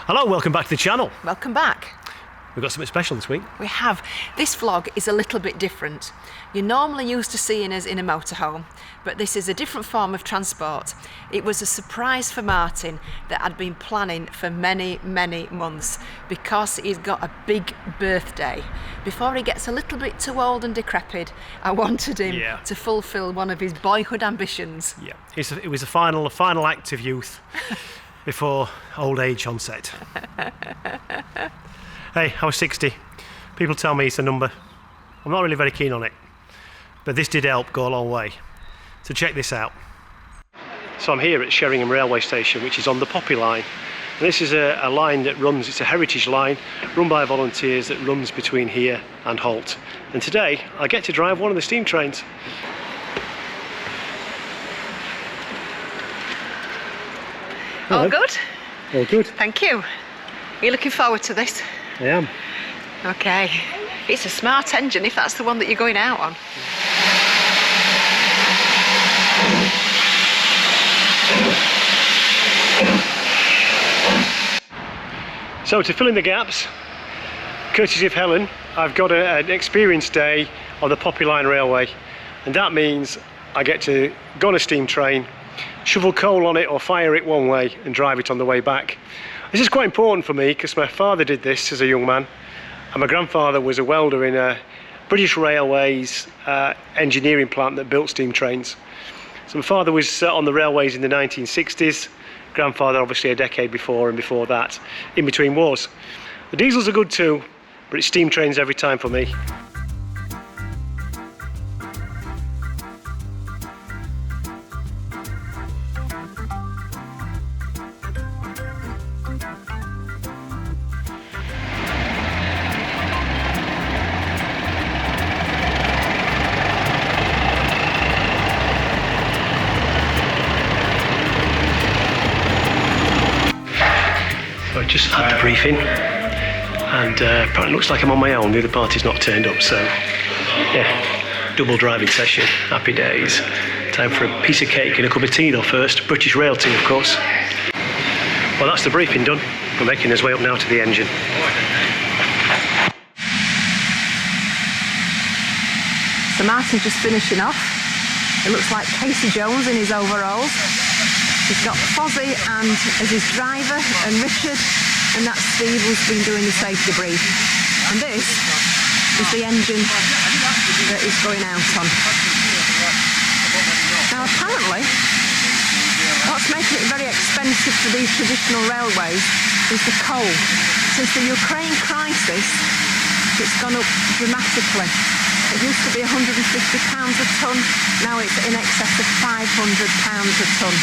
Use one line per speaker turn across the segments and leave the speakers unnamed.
Hello, welcome back to the channel.
Welcome back.
We've got something special this week.
We have. This vlog is a little bit different. You're normally used to seeing us in a motorhome, but this is a different form of transport. It was a surprise for Martin that I'd been planning for many, many months because he's got a big birthday. Before he gets a little bit too old and decrepit, I wanted him to fulfil one of his boyhood ambitions.
Yeah, it was a final act of youth before old age onset. Hey, I was 60. People tell me it's a number. I'm not really very keen on it, but this did help go a long way. So check this out. So I'm here at Sheringham Railway Station, which is on the Poppy line. And this is a line that runs, it's a heritage line run by volunteers that runs between here and Holt. And today I get to drive one of the steam trains.
Hello. All good?
All good.
Thank you. Are you looking forward to this?
I am.
Okay. It's a smart engine if that's the one that you're going out on.
So to fill in the gaps, courtesy of Helen, I've got an experience day on the Poppy Line Railway, and that means I get to go on a steam train, shovel coal on it or fire it one way and drive it on the way back. This is quite important for me because my father did this as a young man, and my grandfather was a welder in a British Railways engineering plant that built steam trains. So my father was on the railways in the 1960s, grandfather obviously a decade before, and before that, in between wars. The diesels are good too, but it's steam trains every time for me. I just had the briefing, and apparently looks like I'm on my own. The other party's not turned up, so yeah, double driving session, happy days. Time for a piece of cake and a cup of tea though first, British Rail tea of course. Well, that's the briefing done. We're making his way up now to the engine.
So Martin's just finishing off. It looks like Casey Jones in his overalls. He's got Fozzie and as his driver, and Richard, and that's Steve who's been doing the safety brief. And this is the engine that he's going out on. Now apparently, what's making it very expensive for these traditional railways is the coal. Since the Ukraine crisis, it's gone up dramatically. It used to be £150 a tonne, now it's in excess of £500 a tonne.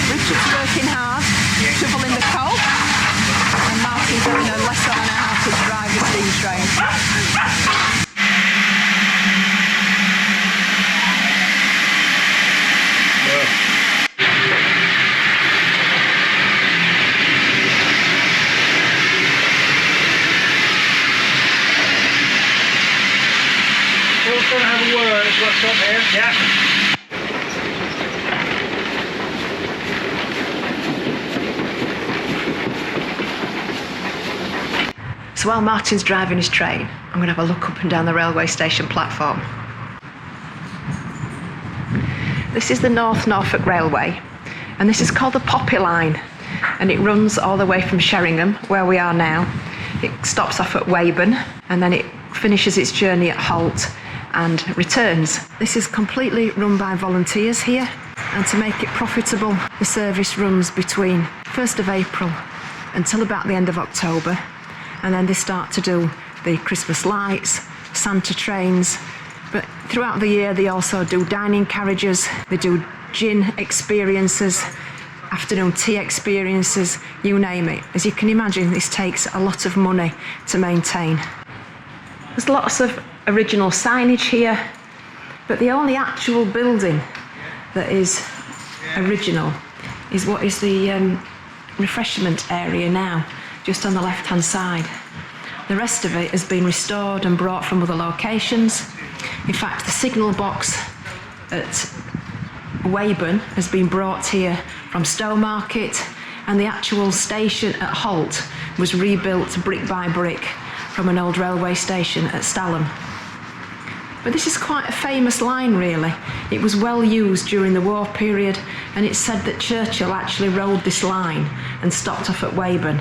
Richard's working hard, shoveling the coal, and Martin's having a lesson on how to drive a steam train.
We're going to have a word, what's up here? Yeah.
So while Martin's driving his train, I'm going to have a look up and down the railway station platform. This is the North Norfolk Railway, and this is called the Poppy Line, and it runs all the way from Sheringham, where we are now. It stops off at Weyburn, and then it finishes its journey at Holt and returns. This is completely run by volunteers here, and to make it profitable, the service runs between 1st of April until about the end of October. And then they start to do the Christmas lights, Santa trains, but throughout the year they also do dining carriages, they do gin experiences, afternoon tea experiences, you name it. As you can imagine, this takes a lot of money to maintain. There's lots of original signage here, but the only actual building that is original is what is the refreshment area now, just on the left-hand side. The rest of it has been restored and brought from other locations. In fact, the signal box at Weyburn has been brought here from Stowmarket, and the actual station at Holt was rebuilt brick by brick from an old railway station at Stalham. But this is quite a famous line, really. It was well used during the war period, and it's said that Churchill actually rode this line and stopped off at Weyburn.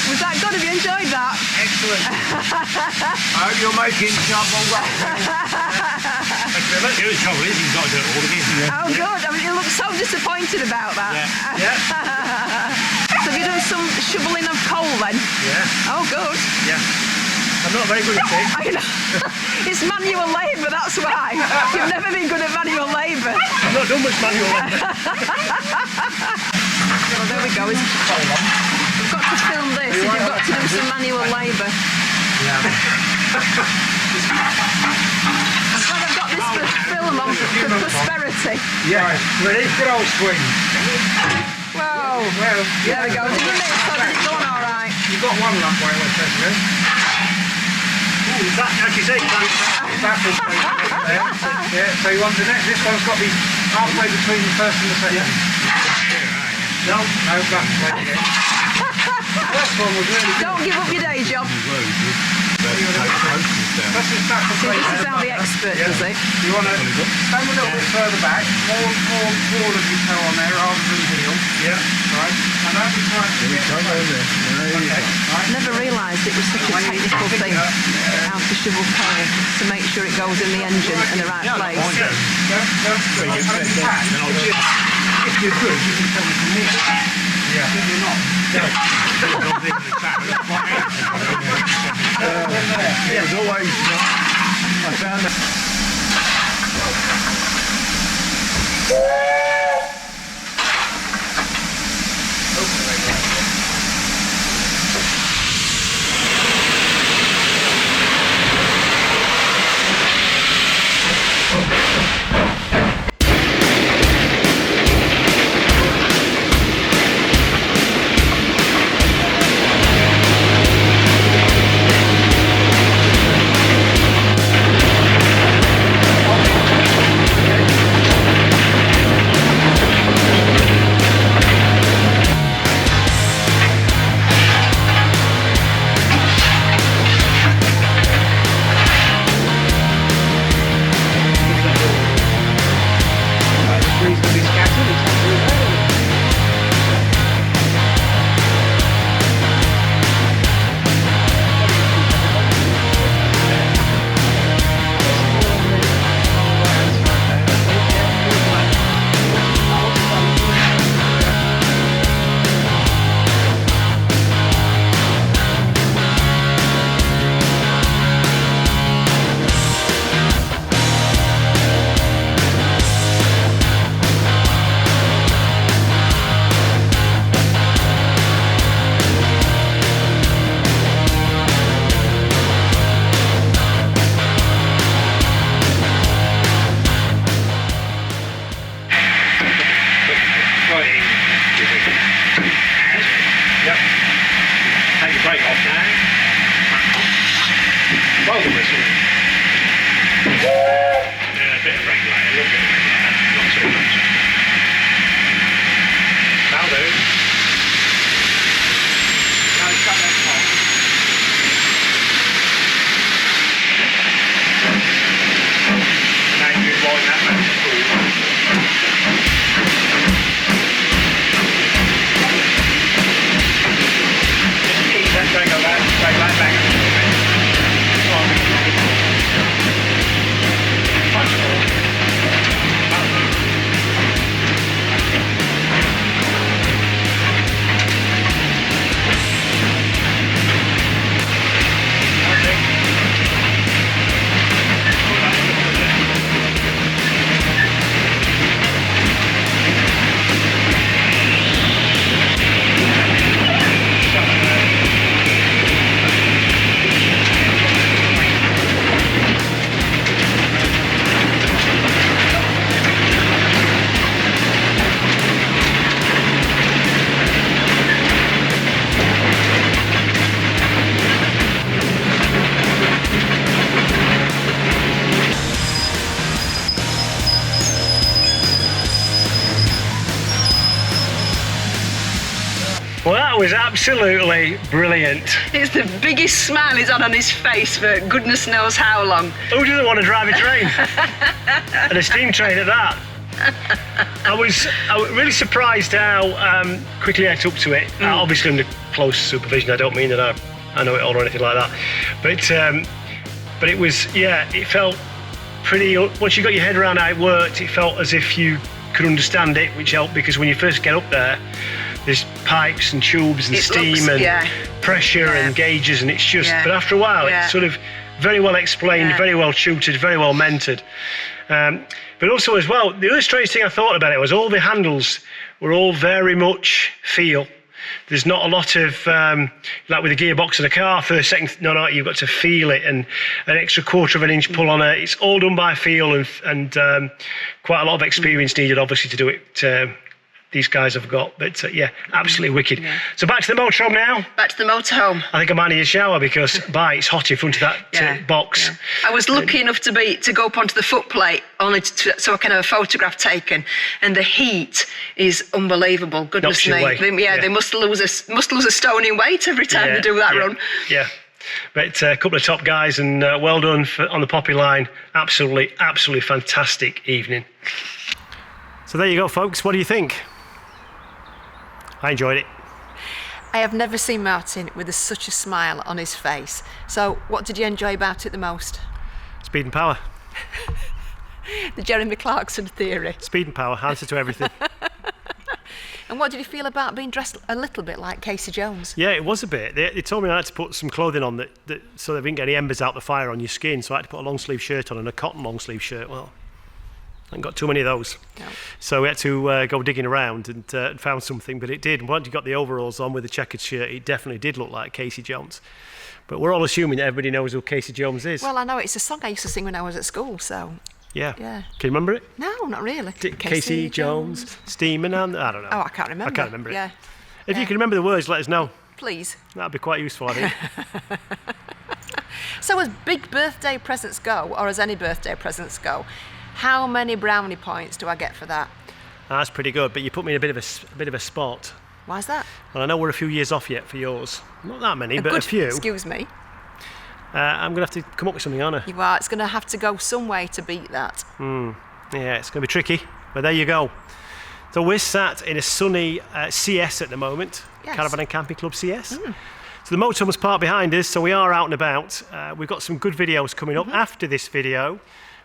Was that good? Have you enjoyed that?
Excellent. I hope you're making trouble.
The only trouble is you've got to do it all again.
Oh, good. I mean, you look so disappointed about that.
Yeah.
So have you done some shoveling of coal then?
Yeah.
Oh, good.
Yeah. I'm not very good at it.
I know. It's manual labour, that's why. You've never been good at manual labour.
I've not done much manual labour.
Well, there we go. You've got to film this if you've got to do some manual labour.
Yeah.
I'm glad I've got this for film on for posterity.
Yeah. Ready? Good old swing.
Whoa.
Well,
There we go. Did you miss or did it go on all right?
You've got one that way, let's say.
Ooh, that, as you say,
Baffle plate there. Yeah, so you want the next. This one's got to be halfway between the first and the second.
no.
No, baffle plate again. First one was really good.
Don't give up your day job.
That's his baffle
See,
plate.
this is how the expert does it.
You want to stand a little bit further back, more of your toe on there rather than heel.
Yeah.
Right. And that was right to get okay. Right.
Never realised it was such a technical thing, how to shovel coal to make sure it goes in the engine in the right place.
If you're good, you can tell me from here. Yeah. If you're not.
It was always I found that.
That was absolutely brilliant.
It's the biggest smile he's had on his face for goodness knows how long.
Who doesn't want to drive a train? And a steam train at that. I was really surprised how quickly I took to it. Obviously under close supervision. I don't mean that I know it all or anything like that. But it was, yeah, it felt pretty, once you got your head around how it worked, it felt as if you could understand it, which helped, because when you first get up there, there's pipes and tubes and steam and pressure and gauges, and it's just, but after a while it's sort of very well explained, very well tutored, very well mentored. But also as well, the other strange thing I thought about it was all the handles were all very much feel. There's not a lot of, like with the gearbox of the car, first, second, no, you've got to feel it, and an extra quarter of an inch pull on it. It's all done by feel, and quite a lot of experience needed, obviously, to do it. These guys have got, but yeah, absolutely wicked. So back to the motorhome now.
Back to the motorhome.
I think I might need a shower because, it's hot in front of that box.
I was lucky enough to go up onto the footplate only so I can have a photograph taken, and the heat is unbelievable. Goodness me, they must lose a stone in weight every time they do that run. Yeah.
But a couple of top guys, and well done on the Poppy line. Absolutely fantastic evening. So there you go, folks. What do you think? I enjoyed it.
I have never seen Martin with such a smile on his face. So what did you enjoy about it the most?
Speed and power.
The Jeremy Clarkson theory.
Speed and power, answer to everything.
And what did you feel about being dressed a little bit like Casey Jones?
Yeah, it was a bit. They told me I had to put some clothing on that so they didn't get any embers out the fire on your skin. So I had to put a long sleeve shirt on, and a cotton long sleeve shirt. Well, I haven't got too many of those. No. So we had to go digging around and found something, but it did. And once you got the overalls on with the checkered shirt, it definitely did look like Casey Jones. But we're all assuming that everybody knows who Casey Jones is.
Well, I know it's a song I used to sing when I was at school, so...
Yeah. Can you remember it?
No, not really.
Casey Jones, steaming on... I don't know.
Oh, I can't remember.
I can't remember it. If you can remember the words, let us know.
Please.
That'd be quite useful, I think.
So as big birthday presents go, or as any birthday presents go, how many brownie points do I get for that?
That's pretty good, but you put me in a bit of a spot.
Why is that?
Well, I know we're a few years off yet for yours. Not that many, but a few.
Excuse me.
I'm going to have to come up with something, aren't I?
You are. It's going to have to go some way to beat that.
Yeah, it's going to be tricky, but there you go. So we're sat in a sunny CS at the moment, Caravan and Camping Club CS. So the motorhome was parked behind us, so we are out and about. We've got some good videos coming up. After this video,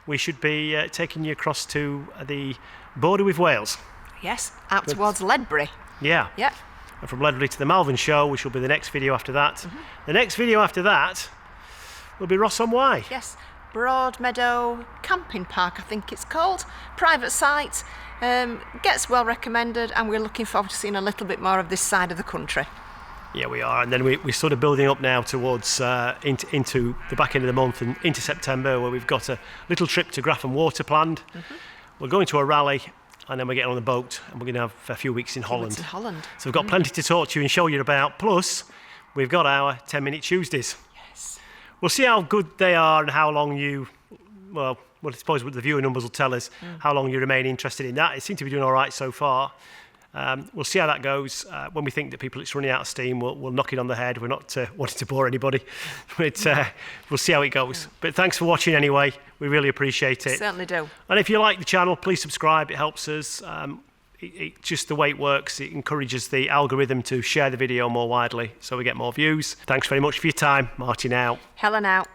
we should be taking you across to the border with Wales.
Yes, out towards Ledbury.
Yeah.
Yep.
And from Ledbury to the Malvern Show, which will be the next video after that. The next video after that will be Ross-on-Wye.
Yes, Broadmeadow Camping Park, I think it's called. Private site, gets well recommended, and we're looking forward to seeing a little bit more of this side of the country. Yeah, we are, and then we're sort of building up now towards into the back end of the month and into September, where we've got a little trip to Grafham Water planned. We're going to a rally, and then we're getting on the boat, and we're going to have a few weeks in Holland. So we've got plenty to talk to you and show you about. Plus, we've got our 10-minute Tuesdays. Yes. We'll see how good they are and how long I suppose the viewer numbers will tell us how long you remain interested in that. It seems to be doing all right so far. We'll see how that goes. When we think that it's running out of steam, we'll knock it on the head. We're not wanting to bore anybody, but we'll see how it goes. But thanks for watching anyway. We really appreciate it. Certainly do.
And if you like the channel, please subscribe. It helps us. Just the way it works, it encourages the algorithm to share the video more widely so we get more views. Thanks very much for your time. Martin out.
Helen out.